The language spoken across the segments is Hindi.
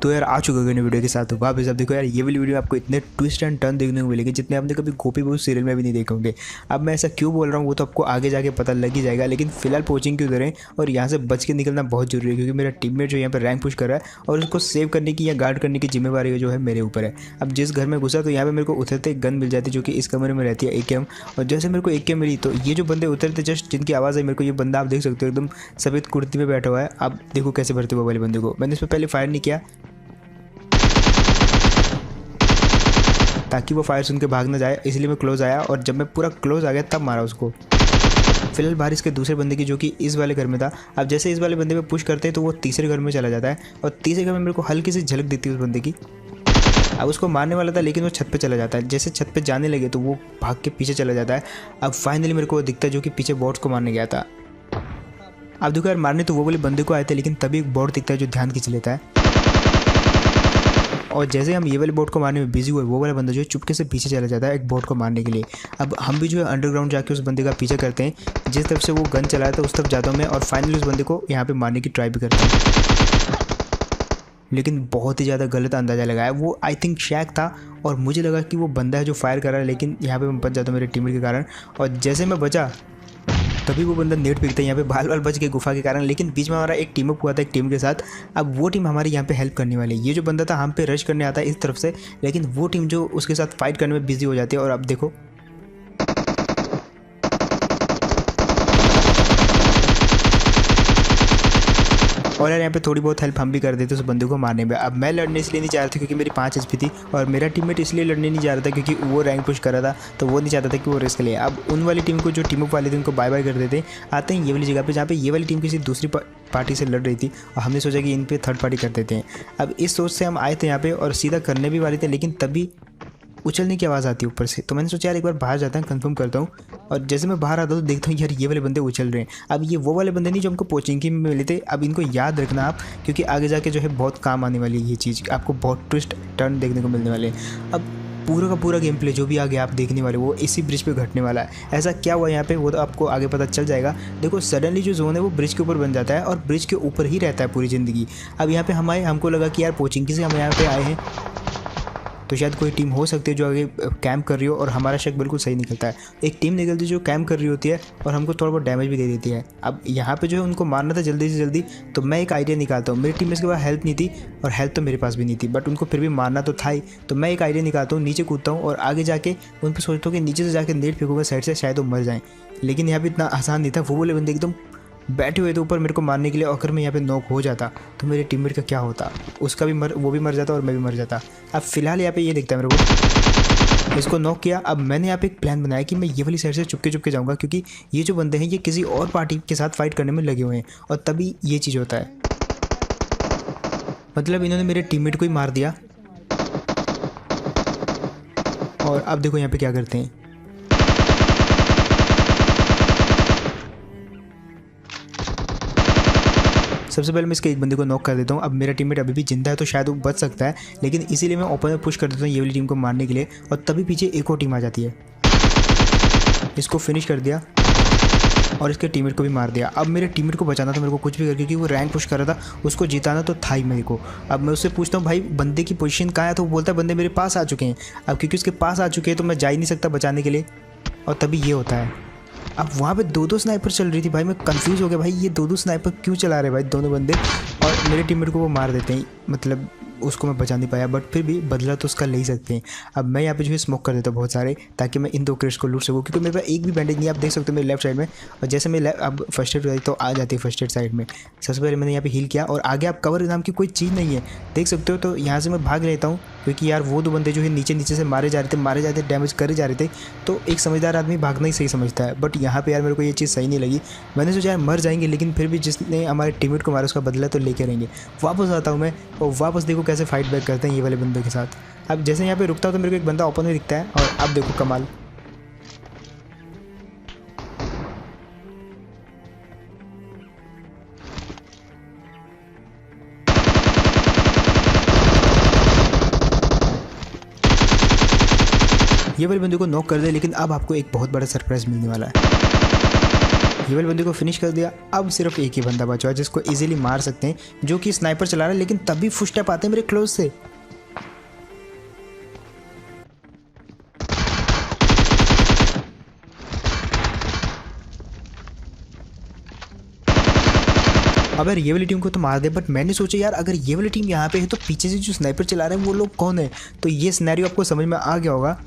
तो यार आ चुका है वीडियो के साथ वापस। अब देखो यार ये वाली वीडियो आपको इतने ट्विस्ट एंड टर्न देखने को मिलेंगे जितने आपने कभी गोपी बहू सीरियल में भी नहीं देखे होंगे। अब मैं ऐसा क्यों बोल रहा हूँ वो तो आपको आगे जाके पता लग ही जाएगा, लेकिन फिलहाल कोचिंग की उधर है और यहाँ से बच के निकलना बहुत जरूरी है क्योंकि मेरा टीममेट जो यहाँ पर रैंक पुश कर रहा है और उसको सेव करने की या गार्ड करने की जिम्मेवारी जो है मेरे ऊपर है। अब जिस घर में घुसा तो यहाँ पे मेरे को उतरते गन मिल जाती है जो कि इस कमरे में रहती है AKM। और जैसे मेरे को AKM मिली तो ये जो बंदे उतरते जस्ट जिनकी आवाज़ है मेरे को, ये बंदा आप देख सकते हो एकदम सफ़ेद कुर्ती में बैठा हुआ है। आप देखो कैसे भरते हुए वाले बंदे को। मैंने इस पर पहले फायर नहीं किया ताकि वो फायर सुन के भाग ना जाए, इसलिए मैं क्लोज आया और जब मैं पूरा क्लोज आ गया तब मारा उसको। फिलहाल बारिश के दूसरे बंदे की जो कि इस वाले घर में था। अब जैसे इस वाले बंदे पे पुश करते हैं तो वो तीसरे घर में चला जाता है और तीसरे घर में मेरे को हल्की सी झलक देती है उस बंदे की। अब उसको मारने वाला था लेकिन वो छत पे चला जाता है। जैसे छत पे जाने लगे तो वो भाग के पीछे चला जाता है। अब फाइनली मेरे को वो दिखता है जो कि पीछे बॉट्स को मारने गया था। अब देखो यार मारने तो वो वाले बंदे को आए थे लेकिन तभी एक बॉट दिखता है जो ध्यान खींच लेता है। और जैसे हम ये वाले बोट को मारने में बिजी हुए वो वाला बंदा जो है चुपके से पीछे चला जाता है एक बोट को मारने के लिए। अब हम भी जो है अंडरग्राउंड जाके उस बंदे का पीछा करते हैं, जिस तरफ से वो गन चलाया था उस तरफ जाता हूँ मैं और फाइनली उस बंदे को यहाँ पे मारने की ट्राई भी करता हूँ, लेकिन बहुत ही ज़्यादा गलत अंदाज़ा लगाया। वो आई थिंक शैक था और मुझे लगा कि वो बंदा है जो फायर कर रहा है, लेकिन यहाँ पर मैं बच जाता हूँ मेरे टीममेट के कारण। और जैसे मैं बचा तभी वो बंदा नेट फेंकता है यहाँ पे बाल बच गए गुफा के कारण, लेकिन बीच में हमारा एक टीम अप हुआ था एक टीम के साथ। अब वो टीम हमारी यहाँ पे हेल्प करने वाली है। ये जो बंदा था हम पे रश करने आता है इस तरफ से, लेकिन वो टीम जो उसके साथ फाइट करने में बिजी हो जाती है। और अब देखो और यार यहाँ पे थोड़ी बहुत हेल्प हम भी कर देते उस बंदे को मारने में। अब मैं लड़ने इसलिए नहीं चाह रहा था क्योंकि मेरी 5 HP थी और मेरा टीममेट इसलिए लड़ने नहीं जा रहा था क्योंकि वो रैंक पुश कर रहा था, तो वो नहीं चाहता था कि वो रिस्क ले। अब उन वाली टीम को जो टीम अप वाले थे उनको बाय बाय कर देते आते हैं ये वाली जगह पे जहाँ पे ये वाली टीम किसी दूसरी पार्टी से लड़ रही थी और हमने सोचा कि इन पर थर्ड पार्टी कर देते हैं। अब इस सोच से हम आए थे यहाँ पे और सीधा करने भी वाले थे, लेकिन तभी उछलने की आवाज़ आती है ऊपर से। तो मैंने सोचा यार एक बार बाहर जाता हूँ कंफर्म करता हूँ। और जैसे मैं बाहर आता हूँ तो देखता हूँ यार ये वाले बंदे उछल रहे हैं। अब ये वो वाले बंदे नहीं जो हमको पोचिंकी में मिले थे। अब इनको याद रखना आप क्योंकि आगे जाके जो है बहुत काम आने वाली है ये चीज़, आपको बहुत ट्विस्ट टर्न देखने को मिलने वाले हैं। अब पूरा का पूरा गेम प्ले जो भी आगे आप देखने वाले वो इसी ब्रिज पे घटने वाला है। ऐसा क्या हुआ यहाँ पे वो तो आपको आगे पता चल जाएगा। देखो सडनली जो जोन है वो ब्रिज के ऊपर बन जाता है और ब्रिज के ऊपर ही रहता है पूरी ज़िंदगी। अब यहाँ पे हम आए, हमको लगा कि यार पोचिंकी से हम यहाँ पे आए हैं तो शायद कोई टीम हो सकती है जो आगे कैंप कर रही हो, और हमारा शक बिल्कुल सही निकलता है। एक टीम निकलती है जो कैंप कर रही होती है और हमको थोड़ा बहुत डैमेज भी दे देती है। अब यहाँ पे जो है उनको मारना था जल्दी से जल्दी, तो मैं एक आइडिया निकालता हूँ। मेरी टीम में इसके पास हेल्थ नहीं थी और हेल्थ तो मेरे पास भी नहीं थी, बट उनको फिर भी मारना तो था ही। तो मैं एक आइडिया निकालता हूँ, नीचे कूदता हूँ और आगे जाके उन पर सोचता हूँ कि नीचे से जाके नेट फेंकूंगा साइड से, शायद वो मर जाएँ। लेकिन यहाँ पर इतना आसान नहीं था। वो बोले बंदे एकदम बैठे हुए थे ऊपर मेरे को मारने के लिए, और अगर मैं यहाँ पे नॉक हो जाता तो मेरे टीममेट का क्या होता, उसका भी वो भी मर जाता और मैं भी मर जाता। अब फिलहाल यहाँ पे ये दिखता है मेरे को, इसको नॉक किया। अब मैंने यहाँ पे एक प्लान बनाया कि मैं ये वाली साइड से चुपके चुपके जाऊँगा क्योंकि ये जो बंदे हैं ये किसी और पार्टी के साथ फाइट करने में लगे हुए हैं और तभी ये चीज़ होता है। मतलब इन्होंने मेरे टीममेट को ही मार दिया। और अब देखो यहाँ पे क्या करते हैं। सबसे पहले मैं इसके एक बंदे को नॉक कर देता हूँ। अब मेरा टीममेट अभी भी जिंदा है तो शायद वो बच सकता है, लेकिन इसीलिए मैं ओपन में पुश कर देता हूँ ये वाली टीम को मारने के लिए। और तभी पीछे एक और टीम आ जाती है, इसको फिनिश कर दिया और इसके टीममेट को भी मार दिया। अब मेरे टीममेट को बचाना था मेरे को कुछ भी करके, क्योंकि वो रैंक पुश कर रहा था, उसको जिताना तो था ही मेरे को। अब मैं उससे पूछता हूँ भाई बंदे की पोजीशन कहाँ है, तो वो बोलता है बंदे मेरे पास आ चुके हैं। अब क्योंकि उसके पास आ चुके हैं तो मैं जा ही नहीं सकता बचाने के लिए, और तभी ये होता है। अब वहाँ पे 2-2 स्नाइपर चल रही थी भाई, मैं कंफ्यूज हो गया भाई ये 2-2 स्नाइपर क्यों चला रहे भाई दोनों बंदे, और मेरे टीममेट को वो मार देते हैं। मतलब उसको मैं बचा नहीं पाया, बट फिर भी बदला तो उसका ले ही सकते हैं। अब मैं यहाँ पे जो है स्मोक कर देता हूँ बहुत सारे, ताकि मैं इन 2 क्रेट्स को लूट सकूँ, क्योंकि मेरे पास एक भी बैंडेज नहीं। आप देख सकते हो मेरे लेफ्ट साइड में, और जैसे मैं अब फर्स्ट एड तो आ जाती है फर्स्ट एड साइड में। सबसे पहले मैंने यहाँ पे हील किया और आगे आप कवर नाम की कोई चीज़ नहीं है, देख सकते हो। तो यहाँ से मैं भाग लेता हूँ क्योंकि यार वो 2 बंदे जो है नीचे से मारे जा रहे थे, डैमेज करे जा रहे थे। तो एक समझदार आदमी भागना ही सही समझता है, बट यहाँ पे यार मेरे को ये चीज़ सही नहीं लगी। मैंने सोचा यार मर जाएंगे, लेकिन फिर भी जिसने हमारे टीममेट को मारा उसका बदला तो लेके रहेंगे। वापस आता हूँ मैं और वापस देखो कैसे फाइट बैक करते हैं ये वाले बंदे के साथ। अब जैसे यहाँ पे रुकता हूँ तो मेरे को एक बंदा ओपन में दिखता है, और अब देखो कमाल। ये वाले बंदे को नॉक कर दे, लेकिन अब आपको एक बहुत बड़ा सरप्राइज मिलने वाला है। ये वाले बंदे को फिनिश कर दिया। अब सिर्फ एक ही बंदा बचा है जिसको इजीली मार सकते हैं, जो कि स्नाइपर चला रहा है, लेकिन तभी फुटस्टेप आते हैं मेरे क्लोज से। अब यार ये वाली टीम को तो मार दे, बट मैंने सोचा यार अगर ये वाली टीम यहाँ पे है तो पीछे से जो स्नाइपर चला रहे हैं वो लोग कौन है। तो ये सिनेरियो आपको समझ में आ गया होगा।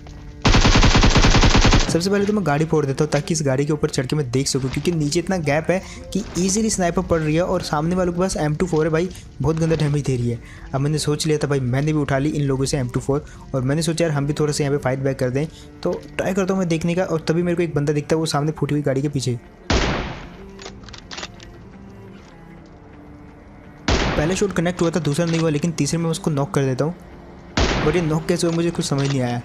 सबसे पहले तो मैं गाड़ी फोड़ देता हूँ ताकि इस गाड़ी के ऊपर चढ़ के मैं देख सकूँ, क्योंकि नीचे इतना गैप है कि इजीली स्नाइपर पड़ रही है और सामने वालों के पास M24 है भाई, बहुत गंदा डैमेज दे रही है। अब मैंने सोच लिया था भाई, मैंने भी उठा ली इन लोगों से M24 और मैंने सोचा यार हम भी थोड़ा सा यहाँ पे फाइट बैक कर दें। तो ट्राई करता हूँ मैं देखने का, और तभी मेरे को एक बंदा दिखता है, वो सामने फूटी हुई गाड़ी के पीछे। पहले शॉट कनेक्ट हुआ था, दूसरा नहीं हुआ, लेकिन तीसरे में उसको नॉक कर देता हूँ। बट ये नॉक कैसे हुआ मुझे कुछ समझ नहीं आया।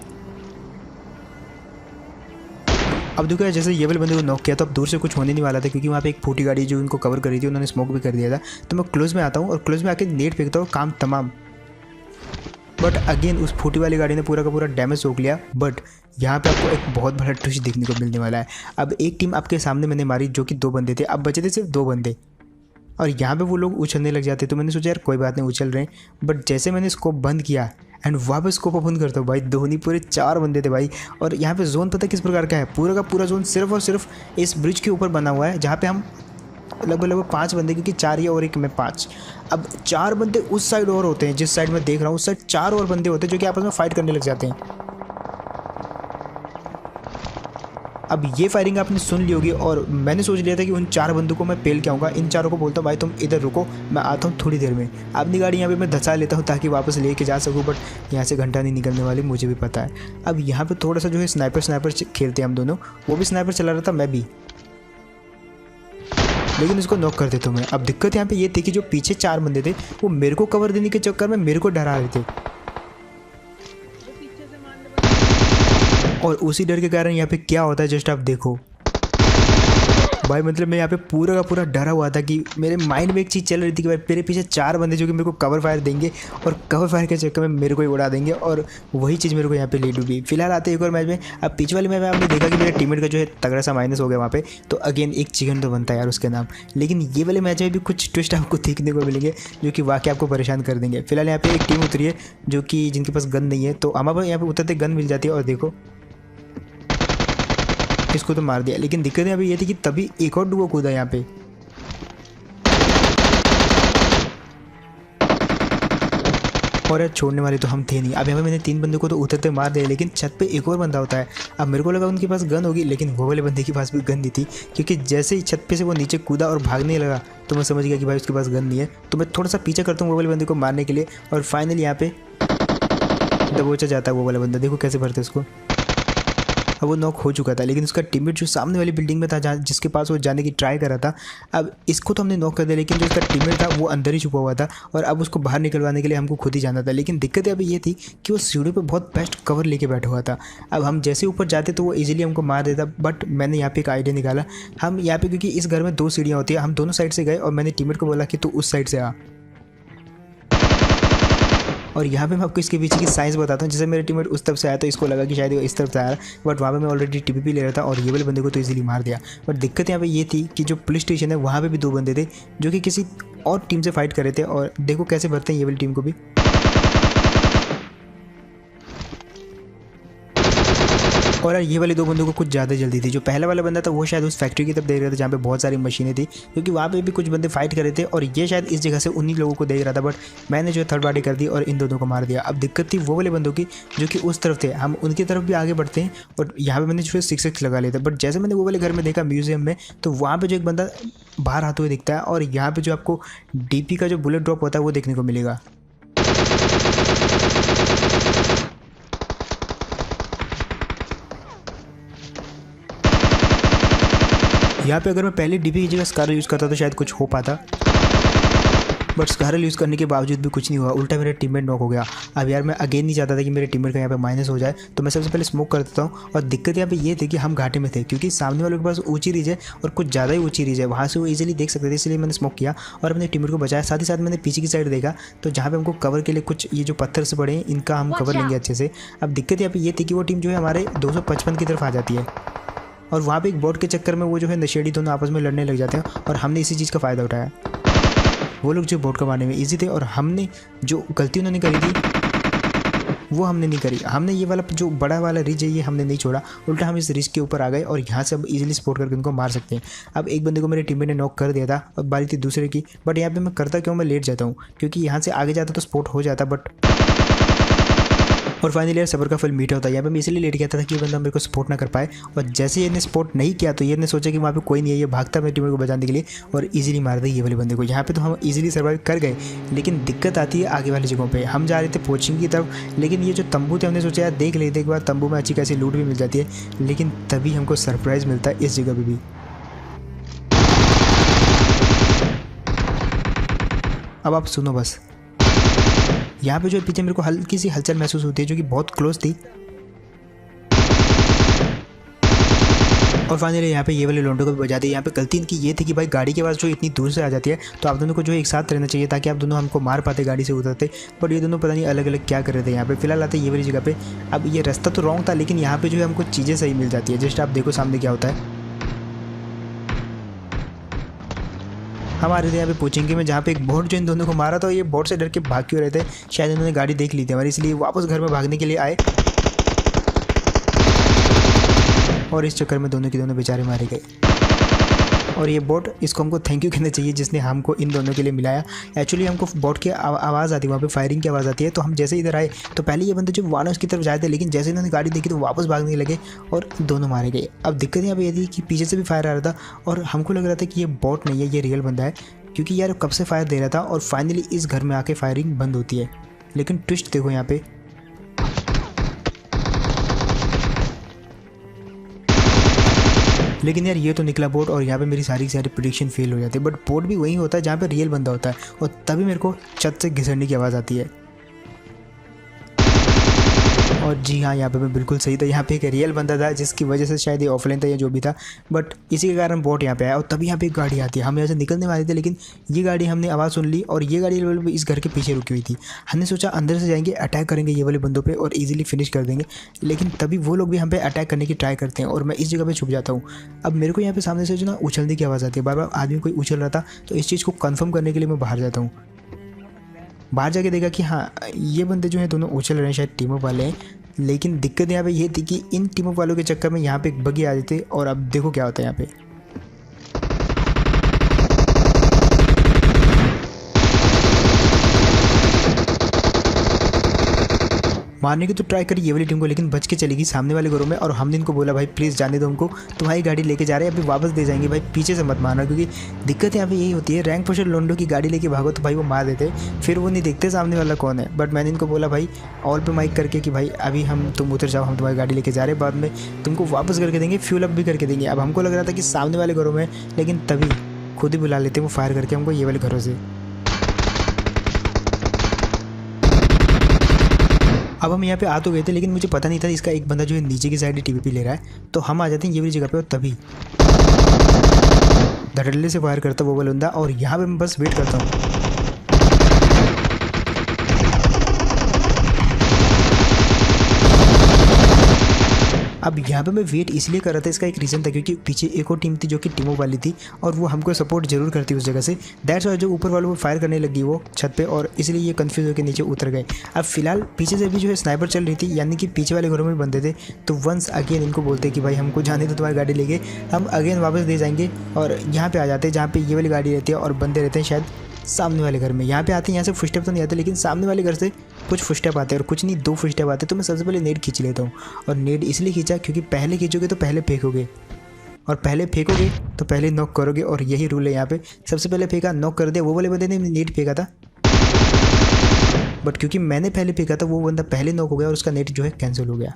अब देखो यार, जैसे ये वाले बंदे को नॉक किया तो अब दूर से कुछ होने नहीं वाला था, क्योंकि वहाँ पे एक फूटी गाड़ी जो इनको कवर कर रही थी उन्होंने स्मोक भी कर दिया था। तो मैं क्लोज में आता हूँ और क्लोज में आके नेट फेंकता हूँ, काम तमाम। बट अगेन उस फूटी वाली गाड़ी ने पूरा का पूरा डैमेज सोख लिया। बट यहाँ पे आपको एक बहुत बड़ा ट्विस्ट देखने को मिलने वाला है। अब एक टीम आपके सामने मैंने मारी जो कि 2 बंदे थे, अब बचे थे सिर्फ 2 बंदे, और यहाँ पे वो लोग उछलने लग जाते। तो मैंने सोचा यार कोई बात नहीं, उछल रहे हैं। बट जैसे मैंने स्कोप बंद किया एंड वापस स्कोप ओपन करता हूँ भाई, धोनी पूरे 4 बंदे थे भाई। और यहाँ पे जोन पता किस प्रकार का है, पूरा का पूरा जोन सिर्फ और सिर्फ इस ब्रिज के ऊपर बना हुआ है, जहाँ पे हम लगभग 5 बंदे, क्योंकि 4 ही और एक में 5। अब 4 बंदे उस साइड और होते हैं, जिस साइड मैं देख रहा हूँ उस साइड 4 और बंदे होते हैं जो कि आपस में फाइट करने लग जाते हैं। अब ये फायरिंग आपने सुन ली होगी और मैंने सोच लिया था कि उन 4 बंदों को मैं पेल के आऊँगा। इन चारों को बोलता हूँ भाई तुम इधर रुको, मैं आता हूँ थोड़ी देर में। अपनी गाड़ी यहाँ पे मैं धंसा लेता हूँ ताकि वापस लेके जा सकूँ, बट यहाँ से घंटा नहीं निकलने वाली, मुझे भी पता है। अब यहाँ पे थोड़ा सा जो है स्नाइपर खेलते हैं हम दोनों, वो भी स्नाइपर चला रहा था, मैं भी, लेकिन उसको नॉक कर देता हूँ मैं। अब दिक्कत यहाँ पे ये थी कि जो पीछे 4 बंदे थे वो मेरे को कवर देने के चक्कर में मेरे को डरा रहे थे, और उसी डर के कारण यहाँ पे क्या होता है जस्ट आप देखो भाई। मतलब मैं यहाँ पे पूरा का पूरा डरा हुआ था कि मेरे माइंड में एक चीज़ चल रही थी कि भाई मेरे पीछे 4 बंदे जो कि मेरे को कवर फायर देंगे और कवर फायर के चक्कर में मेरे को ही उड़ा देंगे, और वही चीज़ मेरे को यहाँ पे ले डूबी। फिलहाल आते एक और मैच में। अब पिछले वाले मैच में आपने देखा कि मेरे टीममेट का जो है तगड़ा सा माइनस हो गया वहाँ पे, तो अगेन एक चिकन तो बनता है यार उसके नाम। लेकिन ये वाले मैच में भी कुछ ट्विस्ट आपको देखने को मिलेंगे जो कि वाकई आपको परेशान कर देंगे। फिलहाल यहाँ पे एक टीम उतरी है जो कि जिनके पास गन नहीं है, तो हमारे यहाँ पे उतरते गन मिल जाती है, और देखो इसको तो मार दिया। लेकिन दिक्कत यहाँ पे ये थी कि तभी एक और डुओ कूदा यहाँ पे, और यार छोड़ने वाले तो हम थे नहीं। अब यहाँ पे मैंने 3 बंदों को तो उतरते मार दिया, लेकिन छत पे एक और बंदा होता है। अब मेरे को लगा उनके पास गन होगी, लेकिन वो वाले बंदे के पास भी गन नहीं थी, क्योंकि जैसे ही छत पे से वो नीचे कूदा और भागने लगा तो मैं समझ गया कि भाई उसके पास गन नहीं है। तो मैं थोड़ा सा पीछे करता हूँ वो वाले बंदे को मारने के लिए, और फाइनली यहाँ पे दबोचा जाता है वो वाला बंदा। देखो कैसे भरते उसको। अब वो नॉक हो चुका था, लेकिन उसका टीममेट जो सामने वाली बिल्डिंग में था जहाँ जिसके पास वो जाने की ट्राई कर रहा था, अब इसको तो हमने नॉक कर दिया, लेकिन जो उसका टीममेट था वो अंदर ही छुपा हुआ था, और अब उसको बाहर निकलवाने के लिए हमको खुद ही जाना था। लेकिन दिक्कत अभी ये थी कि वो सीढ़ी पर बहुत बेस्ट कवर लेके बैठा हुआ था। अब हम जैसे ऊपर जाते तो वो ईजिली हमको मार देता, बट मैंने यहाँ पे एक आइडिया निकाला। हम यहाँ पे, क्योंकि इस घर में 2 सीढ़ियाँ होती है, हम दोनों साइड से गए और मैंने टीममेट को बोला कि तू उस साइड से आ। और यहाँ पे मैं आपको इसके पीछे की साइंस बताता हूँ। जैसे मेरे टीममेट उस तरफ से आया तो इसको लगा कि शायद वो इस तरफ से आया, बट वहाँ पे मैं ऑलरेडी टीपीपी ले रहा था और ये वाले बंदे को तो इजीली मार दिया। बट दिक्कत यहाँ पे ये थी कि जो पुलिस स्टेशन है वहाँ पे भी 2 बंदे थे जो कि किसी और टीम से फाइट कर रहे थे, और देखो कैसे भरते हैं ये वाली टीम को भी। और यार ये वाले 2 बंदों को कुछ ज़्यादा जल्दी थी। जो पहला वाला बंदा था वो शायद उस फैक्ट्री की तरफ देख रहा था जहाँ पे बहुत सारी मशीनें थी, क्योंकि वहाँ पे भी कुछ बंदे फाइट कर रहे थे, और ये शायद इस जगह से उन्हीं लोगों को देख रहा था। बट मैंने जो थर्ड पार्टी कर दी और इन दोनों को मार दिया। अब दिक्कत थी वो वाले बंदों की जो कि उस तरफ थे, हम उनकी तरफ भी आगे बढ़ते हैं, और यहाँ पर मैंने जो है 6x लगा लिया था। बट जैसे मैंने वो वाले घर में देखा म्यूजियम में, तो वहाँ पर जो एक बंदा बाहर आते हुए दिखता है, और यहाँ पर जो आपको DP का जो बुलेट ड्रॉप होता है वो देखने को मिलेगा। यहाँ पे अगर मैं पहले DP की जगह स्कारल यूज़ करता तो शायद कुछ हो पाता, बट स्कारल यूज़ करने के बावजूद भी कुछ नहीं हुआ, उल्टा मेरा टीममेट नॉक हो गया। अब यार मैं अगेन नहीं चाहता था कि मेरे टीममेट का यहाँ पे माइनस हो जाए, तो मैं सबसे पहले स्मोक कर देता हूँ। और दिक्कत यहाँ पे ये थी कि हम घाटे में थे, क्योंकि सामने वालों के पास ऊंची रीज है और कुछ ज़्यादा ही ऊंची रीज है, वहाँ से वो इजीली देख सकते थे, इसलिए मैंने स्मोक किया और अपने टीममेट को बचाया। साथ ही साथ मैंने पीछे की साइड देखा, तो जहाँ पे हमको कवर के लिए कुछ ये जो पत्थर से पड़े हैं इनका हम कवर लेंगे अच्छे से। अब दिक्कत यहाँ पे ये थी कि वो टीम जो है हमारे 255 की तरफ आ जाती है, और वहाँ पे एक बॉट के चक्कर में वो जो है नशेड़ी दोनों आपस में लड़ने लग जाते हैं और हमने इसी चीज़ का फ़ायदा उठाया। वो लोग जो बॉट को मारने में ईजी थे और हमने जो गलती उन्होंने करी थी वो हमने नहीं करी। हमने ये वाला जो बड़ा वाला रिज है ये हमने नहीं छोड़ा, उल्टा हम इस रिज के ऊपर आ गए और यहाँ से अब इजीली सपोर्ट करके उनको मार सकते हैं। अब एक बंदे को मेरे टीममेट ने नॉक कर दिया था, अब बारी थी दूसरे की। बट यहाँ पे मैं करता क्यों, मैं लेट जाता हूँ क्योंकि यहाँ से आगे जाता तो सपोर्ट हो जाता। बट और फाइनली यार सबर का फल मीठा होता है। यहाँ पे मैं इसलिए लेट गया था कि ये बंदा मेरे को सपोर्ट ना कर पाए। और जैसे ये ने सपोर्ट नहीं किया तो ये ने सोचा कि वहाँ पे कोई नहीं है, ये भागता मेरे टीममेट को बचाने के लिए और इजीली मार दिया ये वाले बंदे को। यहाँ पे तो हम इजीली सर्वाइव कर गए, लेकिन दिक्कत आती है आगे वाली जगहों पे। हम जा रहे थे पोचिंग की तरफ, लेकिन ये जो तंबू थे हमने सोचा यार देख लेते एक बार, तंबू में अच्छी खासी लूट भी मिल जाती है। लेकिन तभी हमको सरप्राइज़ मिलता है इस जगह पर भी। अब आप सुनो बस, यहाँ पे जो पीछे मेरे को हल्की सी हलचल महसूस होती है जो कि बहुत क्लोज थी। और फाइनली यहाँ पे ये वाले लोंडो को भी बजा दिया। यहाँ पे गलती इनकी ये थी कि भाई गाड़ी के पास जो इतनी दूर से आ जाती है तो आप दोनों को जो एक साथ रहना चाहिए ताकि आप दोनों हमको मार पाते गाड़ी से उतरते। बट ये दोनों पता नहीं अलग अलग क्या कर रहे थे। यहाँ पे फिलहाल आते ये वाली जगह पे। अब ये रास्ता तो रॉन्ग था, लेकिन यहाँ पे जो है हमको चीज़ें सही मिल जाती है। जस्ट आप देखो सामने क्या होता है। हम आ रहे थे यहाँ पे पोचिंग में, जहाँ पे एक बोट जो इन दोनों को मारा था, ये बोट से डर के भाग क्यों रहे थे, शायद इन्होंने गाड़ी देख ली थी हमारी, इसलिए वापस घर में भागने के लिए आए और इस चक्कर में दोनों के दोनों बेचारे मारे गए। और ये बोट, इसको हमको थैंक यू कहना चाहिए जिसने हमको इन दोनों के लिए मिलाया। एक्चुअली हमको बोट की आवाज़ आती है, वहाँ पे फायरिंग की आवाज़ आती है। तो हम जैसे इधर आए तो पहले ये बंदे जो वानस की तरफ जाए थे, लेकिन जैसे इन्होंने गाड़ी देखी तो वापस भागने लगे और दोनों मारे गए। अब दिक्कत यहाँ पे ये थी कि पीछे से भी फायर आ रहा था और हमको लग रहा था कि ये बोट नहीं है, ये रियल बंदा है, क्योंकि यार कब से फायर दे रहा था। और फाइनली इस घर में आके फायरिंग बंद होती है। लेकिन ट्विस्ट देखो यहाँ पे, लेकिन यार ये तो निकला बोट और यहाँ पे मेरी सारी की सारी प्रेडिक्शन फेल हो जाती है। बट बोट भी वही होता है जहाँ पे रियल बंदा होता है और तभी मेरे को छत से घिसड़ने की आवाज़ आती है। और जी हाँ, यहाँ पे मैं बिल्कुल सही था। यहाँ पे एक रियल बंदा था जिसकी वजह से शायद ये ऑफलाइन था या जो भी था, बट इसी के कारण बोट यहाँ पे आया। और तभी यहाँ पे एक गाड़ी आती है, हम यहाँ से निकलने वाले थे, लेकिन ये गाड़ी हमने आवाज़ सुन ली और ये गाड़ी इस घर के पीछे रुकी हुई थी। हमने सोचा अंदर से जाएंगे, अटैक करेंगे ये वाले बंदों पे और ईजिली फिनिश कर देंगे। लेकिन तभी वो लोग भी हम पे अटैक करने की ट्राई करते हैं और मैं इस जगह पर छुप जाता हूँ। अब मेरे को यहाँ पे सामने से जो ना उछलने की आवाज़ आती है, बार बार आदमी कोई उछल रहा था। तो इस चीज़ को कन्फर्म करने के लिए मैं बाहर जाता हूँ। बाहर जाके देखा कि हाँ, ये बंदे जो हैं दोनों उछल रहे हैं, शायद टीम अप वाले हैं। लेकिन दिक्कत यहाँ पे ये थी कि इन टीम अप वालों के चक्कर में यहाँ पे एक बगी आ जाती है और अब देखो क्या होता है यहाँ पे। मारने की तो ट्राई करी ये वाली टीम को, लेकिन बच के चली गई सामने वाले घरों में। और हमने इनको बोला भाई प्लीज़ जाने दो हमको, तुम्हारी गाड़ी लेके जा रहे हैं, अभी वापस दे जाएंगे भाई, पीछे से मत मारना। क्योंकि दिक्कत यहाँ पे यही होती है, रैंक पुशर लोंडो की गाड़ी लेके भागो तो भाई वो मार देते, फिर वो नहीं देखते सामने वाला कौन है। बट मैंने इनको बोला भाई ऑल पे माइक करके कि भाई अभी तुम उतर जाओ, हम तुम्हारी गाड़ी लेके जा रहे हैं, बाद में तुमको वापस करके देंगे, फ्यूल अप भी करके देंगे। अब हमको लग रहा था कि सामने वाले घरों में, लेकिन तभी खुद ही बुला लेते वो फायर करके हमको ये वाले घरों से। अब हम यहाँ पे आ तो गए थे, लेकिन मुझे पता नहीं था इसका एक बंदा जो है नीचे की साइड टीवीपी ले रहा है। तो हम आ जाते हैं ये वाली जगह पे और तभी धड़ल्ले से फायर करता वो वाला बंदा और यहाँ पे मैं बस वेट करता हूँ। अब यहाँ पे मैं वेट इसलिए कर रहा था, इसका एक रीज़न था क्योंकि पीछे एक और टीम थी जो कि टीमों वाली थी और वो हमको सपोर्ट जरूर करती उस जगह से। दैट्स वाई जो ऊपर वालों को फायर करने लगी वो छत पे, और इसलिए ये कंफ्यूज होकर नीचे उतर गए। अब फिलहाल पीछे से भी जो है स्नाइपर चल रही थी, यानी कि पीछे वाले घरों में बंदे थे। तो वंस अगेन इनको बोलते कि भाई हमको जाने दो तुम्हारी गाड़ी लेके, हम अगेन वापस दे जाएंगे और यहाँ पे आ जाते हैं जहाँ पे ये वाली गाड़ी रहती है और बंदे रहते हैं शायद सामने वाले घर में। यहाँ पे आते हैं, यहाँ से फुटस्टेप तो नहीं आते, लेकिन सामने वाले घर से कुछ फुटस्टेप आते हैं और कुछ नहीं 2 फुटस्टेप आते। तो मैं सबसे पहले नेट खींच लेता हूँ और नेट इसलिए खींचा क्योंकि पहले खींचोगे तो पहले फेंकोगे और पहले फेंकोगे तो पहले नॉक करोगे, और यही रूल है यहाँ पे। सबसे पहले फेंका, नॉक कर दिया। वो वाले बंदे ने नेट फेंका था, बट क्योंकि मैंने पहले फेंका था वो बंदा पहले नॉक हो गया और उसका नेट जो है कैंसिल हो गया।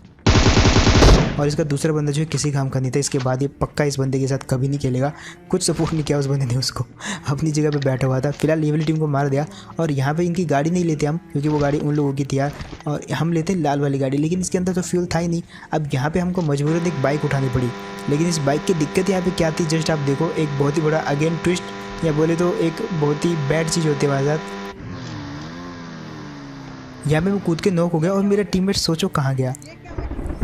और इसका दूसरा बंदा जो है किसी काम का नहीं था। इसके बाद ये पक्का इस बंदे के साथ कभी नहीं खेलेगा। कुछ सपोर्ट नहीं किया उस बंदे ने, उसको अपनी जगह पे बैठा हुआ था। फिलहाल ये वाली टीम को मार दिया और यहाँ पे इनकी गाड़ी नहीं लेते हम, क्योंकि वो गाड़ी उन लोगों की थी यार, और हम लेते हैं लाल वाली गाड़ी, लेकिन इसके अंदर तो फ्यूल था ही नहीं। अब यहाँ पे हमको मजबूरन एक बाइक उठानी पड़ी, लेकिन इस बाइक की दिक्कत यहाँ पे क्या थी, जस्ट आप देखो, एक बहुत ही बड़ा अगेन ट्विस्ट या बोले तो एक बहुत ही बैड चीज़ होती है हमारे साथ। यहाँ पे मैं कूद के नॉक हो गया और मेरा टीममेट सोचो कहाँ गया।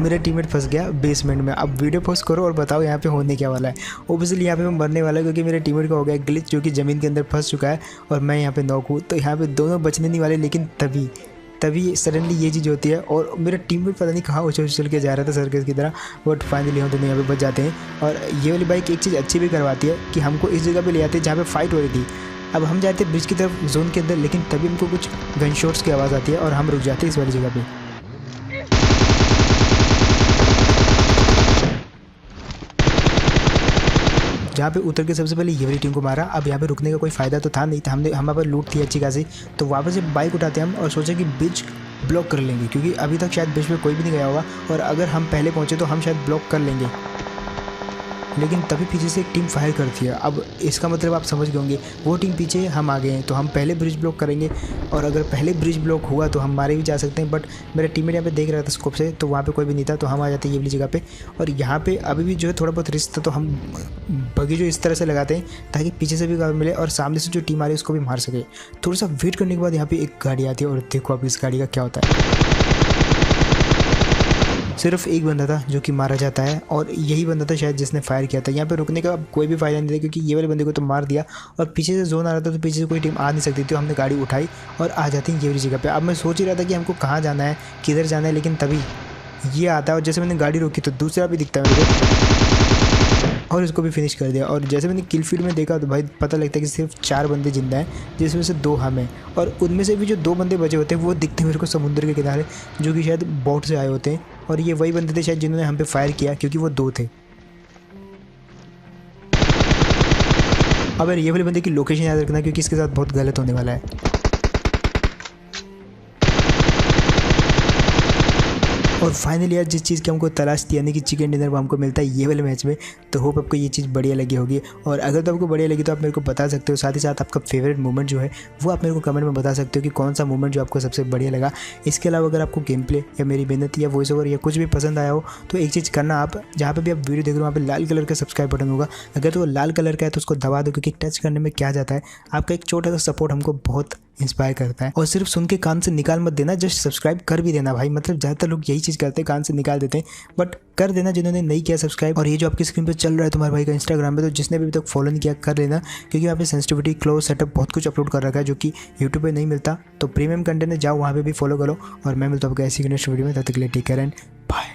मेरा टीममेट फंस गया बेसमेंट में। अब वीडियो पोस्ट करो और बताओ यहाँ पे होने क्या वाला है। ओबियसली यहाँ पे मैं मरने वाला है क्योंकि मेरे टीममेट का हो गया ग्लिच, जो कि ज़मीन के अंदर फंस चुका है और मैं यहाँ पे नॉक हूँ। तो यहाँ पे दोनों बचने नहीं वाले, लेकिन तभी सडनली ये चीज़ होती है और मेरा टीममेट पता नहीं कहाँ उछल के जा रहा था सर्कस की तरह, बट फाइनली हम दोनों यहाँ पे बच जाते हैं। और ये वाली बाइक एक चीज़ अच्छी भी करवाती है कि हमको इस जगह पे ले आते हैं जहाँ पे फाइट हो रही थी। अब हम जाते हैं ब्रिज की तरफ जोन के अंदर, लेकिन तभी हमको कुछ गन शॉट्स की आवाज़ आती है और हम रुक जाते हैं इस वाली जगह पे। जहाँ पे उतर के सबसे पहले ये वाली टीम को मारा। अब यहाँ पे रुकने का कोई फ़ायदा तो था नहीं था, हमारे पास लूट थी अच्छी खासी। तो वापस से बाइक उठाते हम और सोचे कि ब्रिज ब्लॉक कर लेंगे, क्योंकि अभी तक शायद ब्रिज पे कोई भी नहीं गया होगा और अगर हम पहले पहुँचे तो हम शायद ब्लॉक कर लेंगे। लेकिन तभी पीछे से एक टीम फायर करती है। अब इसका मतलब आप समझ गए होंगे, वो टीम पीछे, हम आगे हैं, तो हम पहले ब्रिज ब्लॉक करेंगे और अगर पहले ब्रिज ब्लॉक हुआ तो हम मारे भी जा सकते हैं। बट मेरा टीममेट यहाँ पे देख रहा था स्कोप से, तो वहाँ पे कोई भी नहीं था, तो हम आ जाते हैं ये वाली जगह पे। और यहाँ पे अभी भी जो है थोड़ा बहुत रिस्क था, तो हम बगी जो इस तरह से लगाते हैं ताकि पीछे से भी कवर मिले और सामने से जो टीम आ रही है उसको भी मार सके। थोड़ा सा वेट करने के बाद यहाँ पे एक गाड़ी आती है और देखो अब इस गाड़ी का क्या होता है। सिर्फ एक बंदा था जो कि मारा जाता है और यही बंदा था शायद जिसने फायर किया था। यहाँ पे रुकने का कोई भी फायदा नहीं था क्योंकि ये वाले बंदे को तो मार दिया और पीछे से जोन आ रहा था, तो पीछे से कोई टीम आ नहीं सकती थी। तो हमने गाड़ी उठाई और आ जाती है ये वाली जगह पे। अब मैं सोच ही रहा था कि हमको कहाँ जाना है, किधर जाना है, लेकिन तभी ये आता है और जैसे मैंने गाड़ी रोकी तो दूसरा भी दिखता है मेरे को और इसको भी फिनिश कर दिया। और जैसे मैंने किल फीड में देखा तो भाई पता लगता है कि सिर्फ 4 बंदे जिंदा हैं, जिसमें से 2 हम हैं और उनमें से भी जो 2 बंदे बचे होते हैं वो दिखते हैं मेरे को समुद्र के किनारे, जो कि शायद बोट से आए होते हैं। और ये वही बंदे थे शायद जिन्होंने हम पे फायर किया, क्योंकि वो 2 थे। अब यार ये वाले बंदे की लोकेशन याद रखना क्योंकि इसके साथ बहुत गलत होने वाला है। और फाइनली यार जिस चीज़ की हमको तलाश थी, यानी कि चिकन डिनर, वो हमको मिलता है ये वाले मैच में। तो होप आपको ये चीज़ बढ़िया लगी होगी और अगर तो आपको बढ़िया लगी तो आप मेरे को बता सकते हो। साथ ही साथ आपका फेवरेट मोमेंट जो है वो आप मेरे को कमेंट में बता सकते हो कि कौन सा मोमेंट जो आपको सबसे बढ़िया लगा। इसके अलावा अगर आपको गेम प्ले या मेरी मेहनत या वॉइस ओवर या कुछ भी पसंद आया हो तो एक चीज़ करना, आप जहाँ पर भी आप वीडियो देख रहे हो वहाँ पर लाल कलर का सब्सक्राइब बटन होगा, अगर तो वो लाल कलर का है तो उसको दबा दो, क्योंकि टच करने में क्या जाता है, आपका एक छोटा सा सपोर्ट हमको बहुत इंस्पायर करता है। और सिर्फ सुन के कान से निकाल मत देना, जस्ट सब्सक्राइब कर भी देना भाई। मतलब ज़्यादातर लोग यही चीज़ करते हैं, कान से निकाल देते हैं, बट कर देना जिन्होंने नहीं किया सब्सक्राइब। और ये जो आपकी स्क्रीन पे चल रहा है तुम्हारे भाई का इंस्टाग्राम पे, तो जिसने भी अभी तक फॉलो नहीं किया कर लेना, क्योंकि वहाँ पे सेंसिटिविटी, क्लोज सेटअप बहुत कुछ अपलोड कर रखा है जो कि यूट्यूब पे नहीं मिलता। तो प्रीमियम कंटेंट है, जाओ वहाँ पे भी फॉलो करो और मैं मिलता हूँ आपको ऐसी नेक्स्ट वीडियो में। तब तक के लिए टेक केयर एंड बाय।